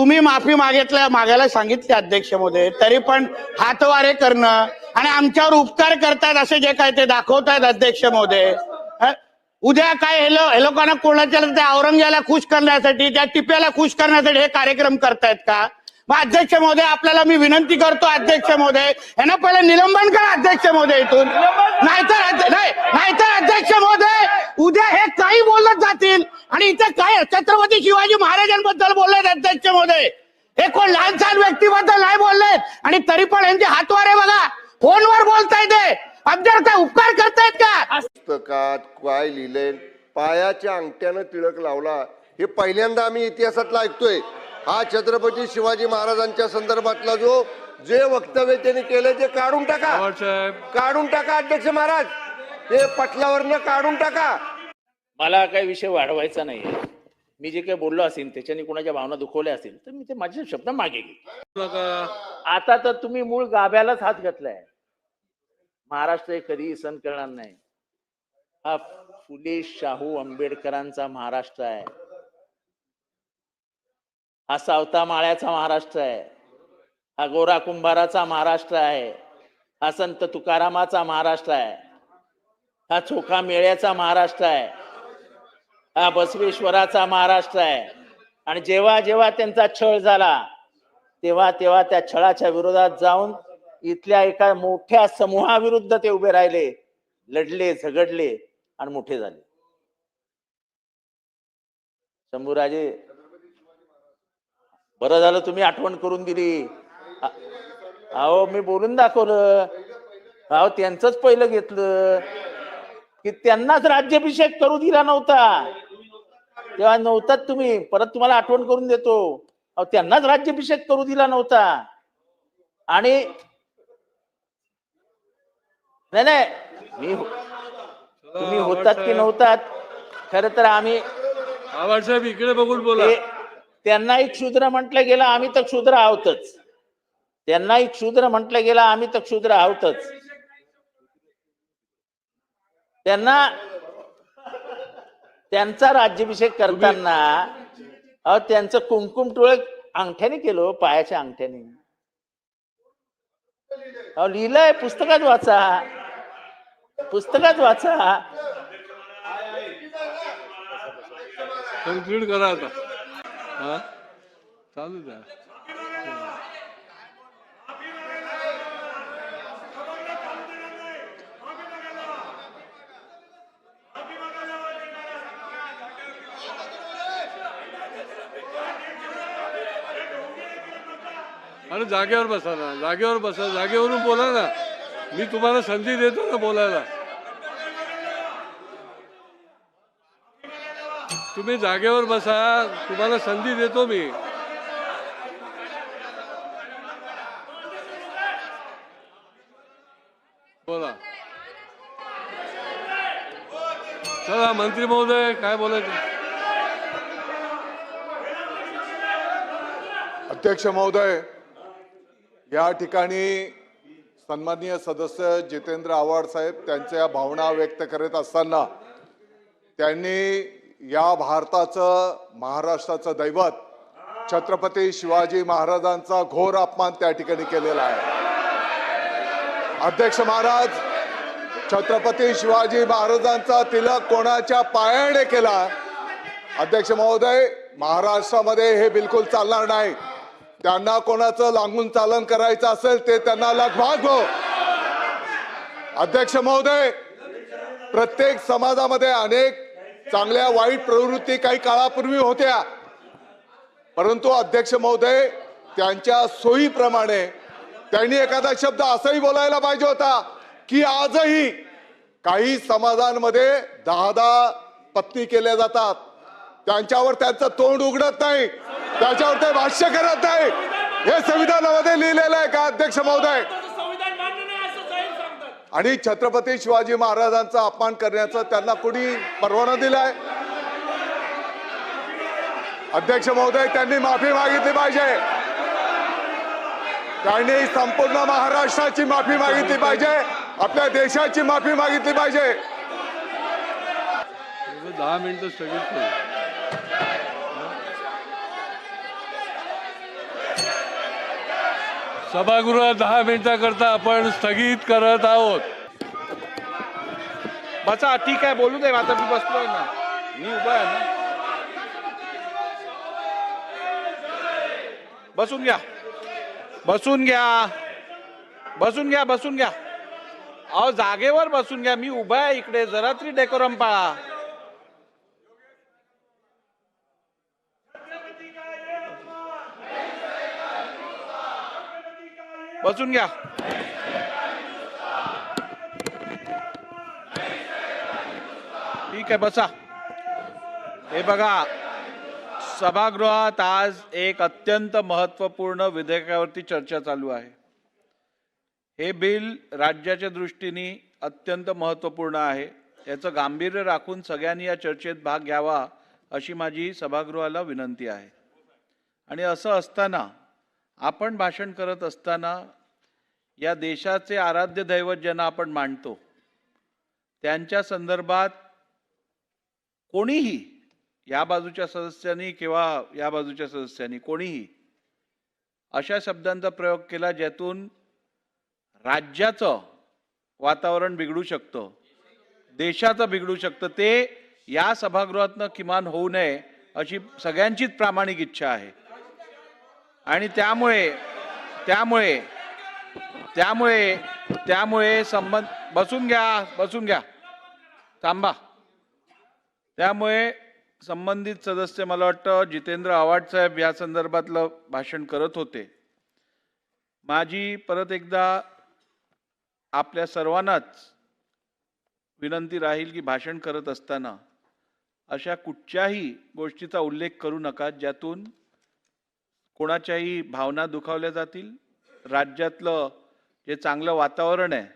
तुम्ही माफी मागायला सांगितले अध्यक्ष महोदय, तरी पण हातवारे करणं आणि आमच्यावर उपकार करतात असे जे काय ते दाखवतायत अध्यक्ष महोदय. उद्या काय हे लोकांना कोणाच्या त्या औरंगजेबाला खुश करण्यासाठी, त्या टिप्याला खुश करण्यासाठी हे कार्यक्रम करतायत का? मग अध्यक्ष महोदय आपल्याला मी विनंती करतो अध्यक्ष महोदय, यांना पहिले निलंबन करा अध्यक्ष महोदय इथून, नाहीतर अध्यक्ष महोदय उद्या हे काही बोलत जातील आणि इथे काय छत्रपती शिवाजी महाराजांबद्दल बोललेत अध्यक्ष महोदय. हे कोण लहान सहान व्यक्तीबद्दल नाही बोललेत आणि तरी पण यांचे हातवारे बघा, फोनवर बोलताय ते. आमच्यावर काय उपकार करतायत का? पुस्तकात काय लिहिलंय, पायाच्या अंगठ्यानं टिळक लावला, हे पहिल्यांदा आम्ही इतिहासातला ऐकतोय. हा छत्रपती शिवाजी महाराजांच्या संदर्भातला जे वक्तव्य त्यांनी केले ते काढून टाका अध्यक्ष महाराज, ते पटलावरनं काढून टाका. मला काही विषय वाढवायचा नाहीये. मी जे काही बोललो असेल त्याच्याने कोणाच्या भावना दुखवल्या असतील तर मी ते माझे शब्द मागे घेईन. आता तर तुम्ही मूळ गाभ्यालाच हात घातलाय. महाराष्ट्र हे कधीही सण करणार नाही. हा फुले शाहू आंबेडकरांचा महाराष्ट्र आहे. हा सावता माळ्याचा महाराष्ट्र आहे. हा गोरा कुंभाराचा महाराष्ट्र आहे. हा संत तुकारामाचा महाराष्ट्र आहे. हा चोखा मेळ्याचा महाराष्ट्र आहे. हा बसवेश्वराचा महाराष्ट्र आहे. आणि जेव्हा जेव्हा त्यांचा छळ झाला तेव्हा तेव्हा त्या छळाच्या विरोधात जाऊन इथल्या एका मोठ्या समूहाविरुद्ध ते उभे राहिले, लढले, झगडले आणि मोठे झाले. शंभूराजे, बरं झालं तुम्ही आठवण करून दिली. अहो मी बोलून दाखवलं. अहो त्यांचंच पहिलं घेतलं की त्यांनाच राज्याभिषेक करू दिला नव्हता तेव्हा नव्हतात तुम्ही. परत तुम्हाला आठवण करून देतो. अहो त्यांनाच राज्याभिषेक करू दिला नव्हता. आणि नाही तुम्ही होतात की नव्हतात, खर तर आम्ही साहेब इकडे बघून बोला. त्यांनाही क्षुद्र म्हटलं गेलं, आम्ही तर क्षुद्र आहोतच. त्यांनाही क्षुद्र म्हटलं गेलं, आम्ही तर क्षुद्र आहोतच. त्यांचा राज्याभिषेक करताना त्यांचं कुंकुम टिळक अंगठ्याने केलं, पायाच्या अंगठ्याने. लिहिलंय, पुस्तकात वाचा. कन्क्लूड करा आता. हा चालू द्या. अरे जागेवर बसा ना, जागेवरून बोला ना. मी तुम्हाला संधी देतो ना बोलायला. तुम्ही जागेवर बसा, तुम्हाला संधी देतो मी. बोला. चला मंत्री महोदय, काय बोलायचं? अध्यक्ष महोदय, या ठिकाणी सन्माननीय सदस्य जितेंद्र आव्हाड साहेब त्यांच्या भावना व्यक्त करत असताना त्यांनी या भारताचं, महाराष्ट्राचं दैवत छत्रपती शिवाजी महाराजांचा घोर अपमान त्या ठिकाणी केलेला आहे. अध्यक्ष महाराज, छत्रपती शिवाजी महाराजांचा तिलक कोणाच्या पायाने केला? अध्यक्ष महोदय, महाराष्ट्रामध्ये हे बिलकुल चालणार नाही. त्यांना कोणाचं लागून चालन करायचं असेल ते त्यांना लगभाग हो. अध्यक्ष महोदय, प्रत्येक समाजामध्ये अनेक चांगल्या वाईट प्रवृत्ती काही काळापूर्वी होत्या, परंतु अध्यक्ष महोदय त्यांच्या सोयीप्रमाणे त्यांनी एखादा शब्द असाही बोलायला पाहिजे होता की आजही काही समाजांमध्ये 10 पत्नी केल्या जातात, त्यांच्यावर त्यांचं तोंड उघडत नाही, त्याच्यावर ते भाष्य करत नाही. हे संविधानामध्ये लिहिलेलं आहे का अध्यक्ष महोदय? आणि छत्रपती शिवाजी महाराजांचा अपमान करण्याचा त्यांना कोणी परवाना दिलाय? अध्यक्ष महोदय, त्यांनी माफी मागितली पाहिजे. त्यांनी संपूर्ण महाराष्ट्राची माफी मागितली पाहिजे, आपल्या देशाची माफी मागितली पाहिजे. 10 मिनिटं स्थगित केली. सभागृह 10 मिनिटाकरता आपण स्थगित करत आहोत. बसा, ठीक आहे, बोलू दे. आता मी बसलोय ना, मी उभा आहे ना. बसून घ्या, बसून घ्या, बसून घ्या, बसून घ्या. अहो जागेवर बसून घ्या, मी उभा आहे इकडे. जरा तरी डेकोरम पाळा. बसून घ्या. ठीक आहे, बसा. हे बघा, सभागृहात आज एक अत्यंत महत्त्वपूर्ण विधेयकावरती चर्चा चालू आहे. हे बिल राज्याच्या दृष्टीने अत्यंत महत्त्वपूर्ण आहे. याचं गांभीर्य राखून सगळ्यांनी या चर्चेत भाग घ्यावा अशी माझी सभागृहाला विनंती आहे. आणि असं असताना आपण भाषण करत असताना या देशाचे आराध्य दैवत ज्यांना आपण मानतो त्यांच्या संदर्भात कोणीही, या बाजूच्या सदस्यांनी किंवा या बाजूच्या सदस्यांनी कोणीही अशा शब्दांचा प्रयोग केला ज्यातून राज्याचं वातावरण बिघडू शकतं, देशाचं बिघडू शकतं, ते या सभागृहातनं किमान होऊ नये अशी सगळ्यांचीच प्रामाणिक इच्छा आहे. आणि त्यामुळे संबंध, बसून घ्या, बसून घ्या, थांबा. त्यामुळे संबंधित सदस्य, मला वाटतं जितेंद्र आव्हाड साहेब या संदर्भातलं भाषण करत होते. माझी परत एकदा आपल्या सर्वांनाच विनंती राहील की भाषण करत असताना अशा कुठच्याही गोष्टीचा उल्लेख करू नका ज्यातून कोणाच्याही भावना दुखावल्या जातील, राज्यातलं जे चांगलं वातावरण आहे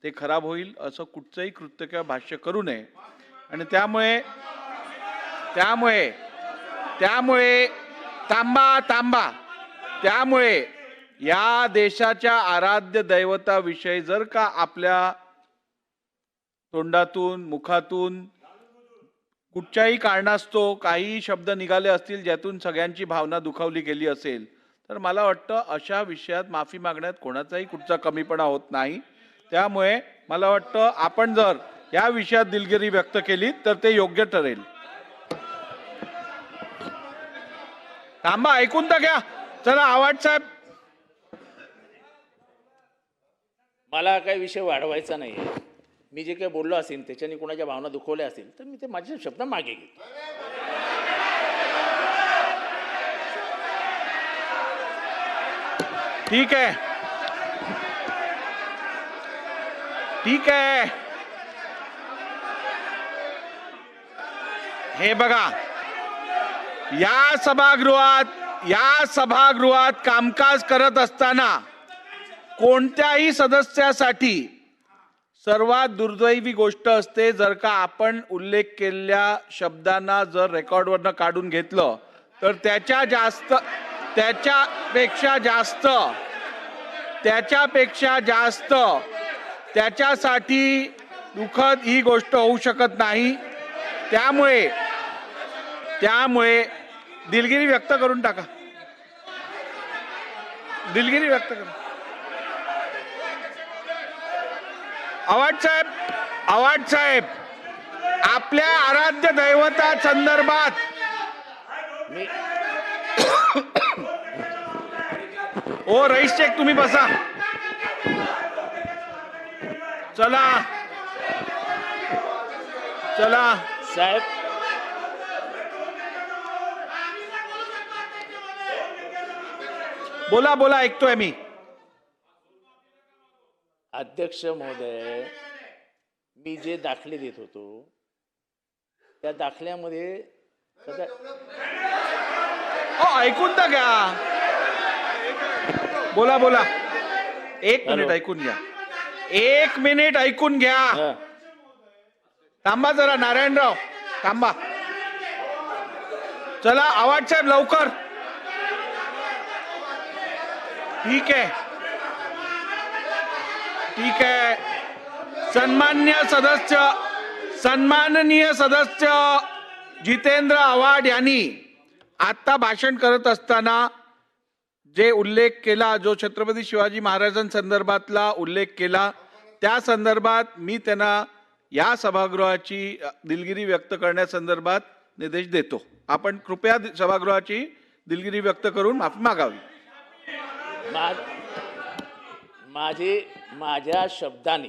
ते खराब होईल, असं कुठचंही कृत्य किंवा भाष्य करू नये. आणि त्यामुळे त्यामुळे या देशाच्या आराध्य दैवताविषयी जर का आपल्या तोंडातून, मुखातून कुठच्याही कारणास्तव काही शब्द निघाले असतील ज्यातून सगळ्यांची भावना दुखावली गेली असेल, तर मला वाटतं अशा विषयात माफी मागण्यात कोणाचाही कुठचा कमीपणा होत नाही. त्यामुळे मला वाटतं आपण जर या विषयात दिलगिरी व्यक्त केली तर ते योग्य ठरेल. थांबा, ऐकून तर घ्या. चला, आव्हाड साहेब. मला काही विषय वाढवायचा नाही. मी जे काही बोललो असेल त्याच्याने कोणाच्या भावना दुखवल्या असतील तर मी ते माझे शब्द मागे घेतो. ठीक आहे, ठीक आहे. हे बघा, या सभागृहात कामकाज करत असताना कोणत्याही सदस्यासाठी सर्वात दुर्दैवी गोष्ट असते जर का आपण उल्लेख केलेल्या शब्दांना जर रेकॉर्डवरनं काढून घेतलं तर त्याच्यापेक्षा जास्त त्याच्यासाठी दुःखद ही गोष्ट होऊ शकत नाही. त्यामुळे दिलगिरी व्यक्त करून टाका, दिलगिरी व्यक्त करा. आव्हाड साहेब, आपल्या आराध्य दैवता संदर्भात ओ रईस शेख, तुम्ही बसा. चला साहेब, बोला, ऐकतोय मी. अध्यक्ष महोदय, मी जे दाखले देत होतो त्या दाखल्यामध्ये ऐकून तर घ्या. बोला. एक मिनिट ऐकून घ्या. 1 मिनिट ऐकून घ्या. थांबा जरा, नारायणराव थांबा. चला, आव्हाड साहेब लवकर. ठीक आहे. सन्माननीय सदस्य जितेंद्र आव्हाड यांनी आता भाषण करत असताना जे उल्लेख केला, जो छत्रपती शिवाजी महाराजांसंदर्भातला उल्लेख केला, त्या संदर्भात मी त्यांना या सभागृहाची दिलगिरी व्यक्त करण्यासंदर्भात निर्देश देतो. आपण कृपया सभागृहाची दिलगिरी व्यक्त करून माफी मागावी. माझ्या शब्दाने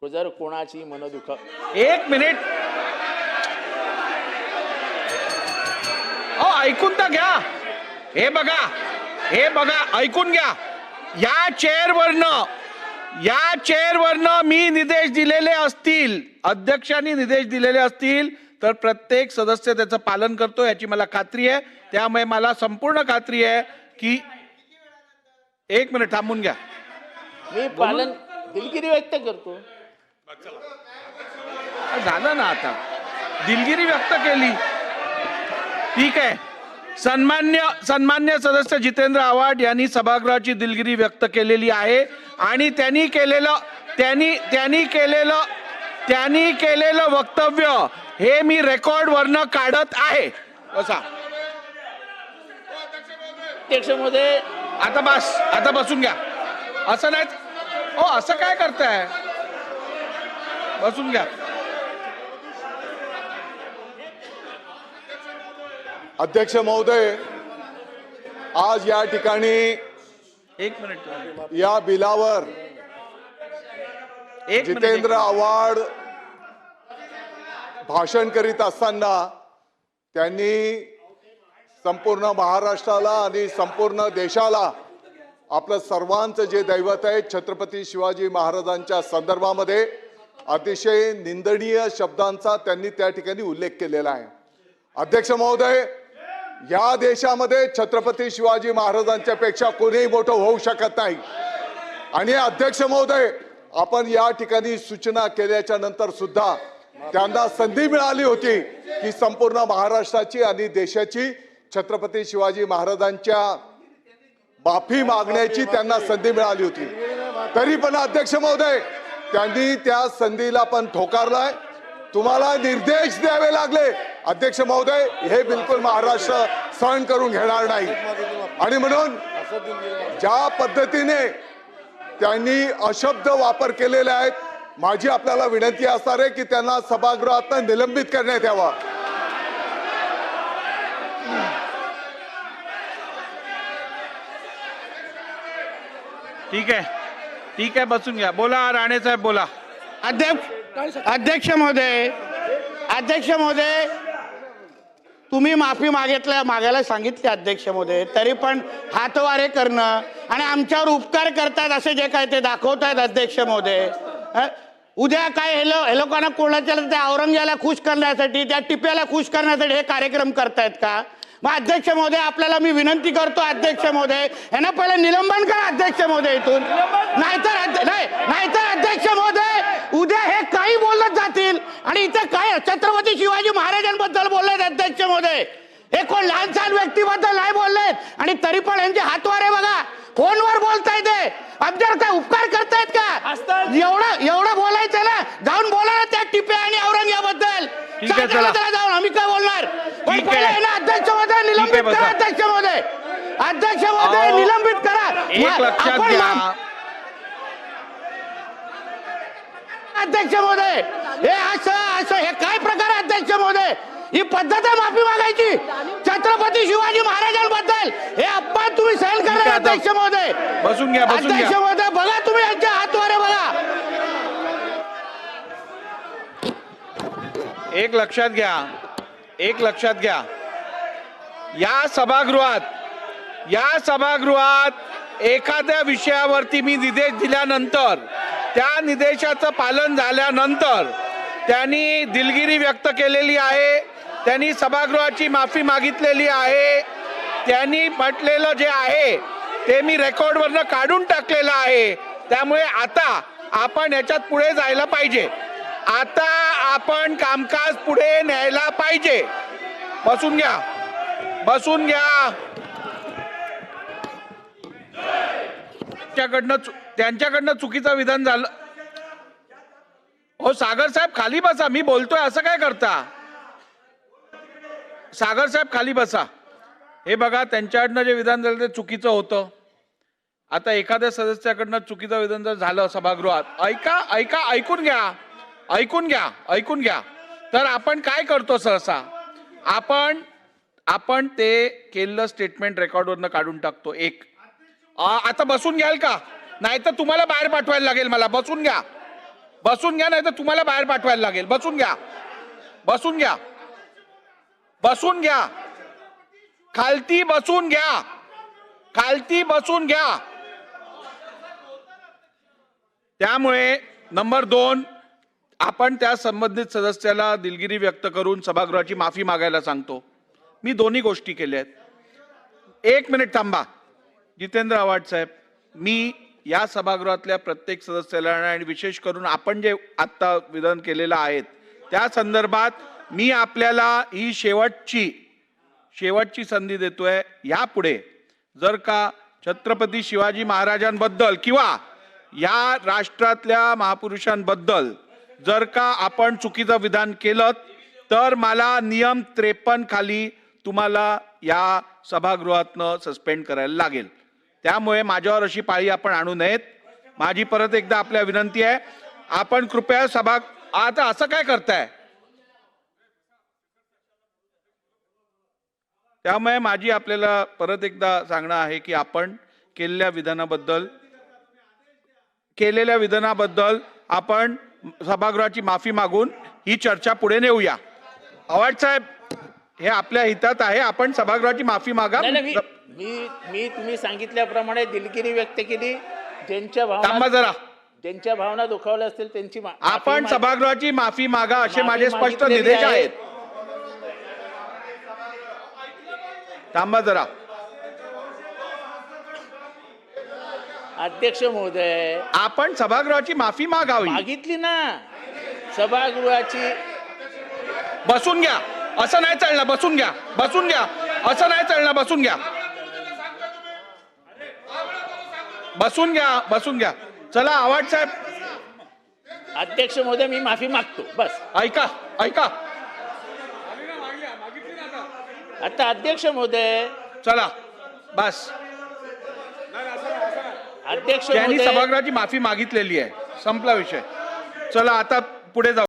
जर कोणाची मनदुख. एक मिनिट, ऐकून तर घ्या. हे बघा, ऐकून घ्या. या चेअरवरनं मी निर्देश दिलेले असतील, अध्यक्षांनी निर्देश दिलेले असतील, तर प्रत्येक सदस्य त्याचं पालन करतो याची मला खात्री आहे. त्यामुळे मला संपूर्ण खात्री आहे की एक मिनिट थांबून घ्या. मी पालन दिलगिरी व्यक्त करतो. झालं ना, आता दिलगिरी व्यक्त केली. ठीक आहे. सन्मान्य सदस्य जितेंद्र आव्हाड यांनी सभागृहाची दिलगिरी व्यक्त केलेली आहे आणि त्यांनी केलेलं वक्तव्य हे मी रेकॉर्ड वरनं काढत आहे. बसा अध्यक्ष महोदय, आता बसून घ्या. असं नाही, असं काय करताय? बसून घ्या. अध्यक्ष महोदय, आज या ठिकाणी एक मिनिट, या बिलावर जितेंद्र आव्हाड भाषण करीत असताना त्यांनी संपूर्ण महाराष्ट्राला आणि संपूर्ण देशाला आपलं सर्वांचं जे दैवत आहे छत्रपती शिवाजी महाराजांच्या संदर्भामध्ये अतिशय निंदनीय शब्दांचा त्यांनी त्या ठिकाणी उल्लेख केलेला आहे. अध्यक्ष महोदय, या देशामध्ये छत्रपती शिवाजी महाराजांच्या पेक्षा कोणीही मोठं होऊ शकत नाही. आणि अध्यक्ष महोदय, आपण या ठिकाणी सूचना केल्याच्या नंतर सुद्धा त्यांना संधी मिळाली होती की संपूर्ण महाराष्ट्राची आणि देशाची छत्रपती शिवाजी महाराजांच्या माफी मागण्याची त्यांना संधी मिळाली होती. तरी पण अध्यक्ष महोदय, त्यांनी त्या संधीला पण ठोकारलाय. तुम्हाला निर्देश द्यावे लागले. अध्यक्ष महोदय, हे बिलकुल महाराष्ट्र सहन करून घेणार नाही. आणि म्हणून ज्या पद्धतीने त्यांनी अशब्द वापर केलेले आहेत, माझी आपल्याला विनंती असणार आहे की त्यांना सभागृहातून निलंबित करण्यात यावं. ठीक आहे, बसून घ्या. बोला राणे साहेब, बोला. अध्यक्ष महोदय, तुम्ही माफी मागायला सांगितले अध्यक्ष महोदय, तरी पण हातवारे करणं आणि आमच्यावर उपकार करतात असे जे काय ते दाखवतायत अध्यक्ष महोदय. उद्या काय हे लोकांना कोणाच्या त्या औरंगजेबाला खुश करण्यासाठी, त्या टिप्याला खुश करण्यासाठी हे कार्यक्रम करतायत का? मग अध्यक्ष महोदय, आपल्याला मी विनंती करतो अध्यक्ष महोदय, यांना पहिले निलंबन करा अध्यक्ष महोदय इथून. नाहीतर अध्यक्ष महोदय, उद्या हे काही बोलत जातील आणि इथे काय छत्रपती शिवाजी महाराजांबद्दल बोललेत अध्यक्ष महोदय. हे कोण लहान सहान व्यक्तीबद्दल नाही बोललेत आणि तरी पण यांचे हातवारे बघा, फोनवर बोलतायत. आमच्यावर काय उपकार करतायत का? एवढं बोलायचं ना, जाऊन बोला ना त्या टिप्या आणि औरंगजेबाबद्दल. जाऊन आम्ही काय बोलणार? पण पहिले ना अध्यक्ष महोदय निलंबित करा. अध्यक्ष महोदय निलंबित करा. एक लक्षात घ्या अध्यक्ष महोदय, हे असं हे काय प्रकार आहे अध्यक्ष महोदय? ही पद्धत आहे माफी मागायची छत्रपती शिवाजी महाराजांबद्दल. हे अपमान तुम्ही सहन करणार अध्यक्ष महोदय. बसून घ्या. अध्यक्ष महोदय, बघा तुम्ही यांच्या हातवारे बघा. एक लक्षात घ्या, या सभागृहात एखाद्या विषयावरती मी निर्देश दिल्यानंतर, त्या निर्देशाचं पालन झाल्यानंतर त्यांनी दिलगिरी व्यक्त केलेली आहे, त्यांनी सभागृहाची माफी मागितलेली आहे, त्यांनी म्हटलेलं जे आहे ते मी रेकॉर्डवरनं काढून टाकलेलं आहे. त्यामुळे आता आपण याच्यात पुढे जायला पाहिजे. आता आपण कामकाज पुढे न्यायला पाहिजे. बसून घ्या. त्यांच्याकडनं चुकीचं विधान झालं. हो सागर साहेब, खाली बसा. मी बोलतोय असं काय करता? सागर साहेब खाली बसा. हे बघा, त्यांच्याकडनं जे विधान झालं ते चुकीचं होतं. आता एखाद्या सदस्याकडनं चुकीचं विधान जर झालं सभागृहात, ऐकून घ्या. तर आपण काय करतो सहसा, आपण ते केलेलं स्टेटमेंट रेकॉर्डवरनं काढून टाकतो. आता बसून घ्याल का? नाही तर तुम्हाला बाहेर पाठवायला लागेल. मला बसून घ्या, नाही तर तुम्हाला बाहेर पाठवायला लागेल. बसून घ्या. खालती बसून घ्या. त्यामुळे नंबर 2, आपण त्या संबंधित सदस्याला दिलगिरी व्यक्त करून सभागृहाची माफी मागायला सांगतो. मी दोन्ही गोष्टी केल्या आहेत. 1 मिनिट थांबा. जितेंद्र आव्हाड साहेब, मी या सभागृहातल्या प्रत्येक सदस्याला आणि विशेष करून आपण जे आत्ता विधान केलेलं आहे त्या संदर्भात मी आपल्याला ही शेवटची संधी देतोय. यापुढे जर का छत्रपती शिवाजी महाराजांबद्दल किंवा या राष्ट्रातल्या महापुरुषांबद्दल जर का आपण चुकीचं विधान केलं तर मला नियम 53 खाली तुम्हाला या सभागृहातनं सस्पेंड करायला लागेल. त्यामुळे माझ्यावर अशी पाळी आपण आणू नयेत. माझी परत एकदा आपल्या विनंती आहे, आपण कृपया आता असं काय करताय? त्यामुळे माझी आपल्याला परत एकदा सांगणं आहे की आपण केलेल्या विधानाबद्दल आपण सभागृहाची माफी मागून ही चर्चा पुढे नेऊया. आव्हाड साहेब, हे आपल्या हितात आहे. आपण सभागृहाची माफी मागा. मी तुम्ही सांगितल्याप्रमाणे दिलगिरी व्यक्त केली. थांबा जरा. ज्यांच्या भावना दुखावल्या असतील त्यांची आपण सभागृहाची माफी मागा असे माफी माझे स्पष्ट मागितलेली निर्देश आहे. आहेत. थांबा जरा. अध्यक्ष महोदय, आपण सभागृहाची माफी मागावी. मागितली ना सभागृहाची. बसून घ्या. असं नाही चालणार. बसून घ्या. असं नाही चालणार. बसून घ्या. चला आव्हाड साहेब. अध्यक्ष महोदय, मी माफी मागतो. बस ऐका. आता अध्यक्ष महोदय, चला बस. अध्यक्ष त्यांनी महोदय, सभागृहाची माफी मागितलेली आहे. संपला विषय. चला आता पुढे जाऊ.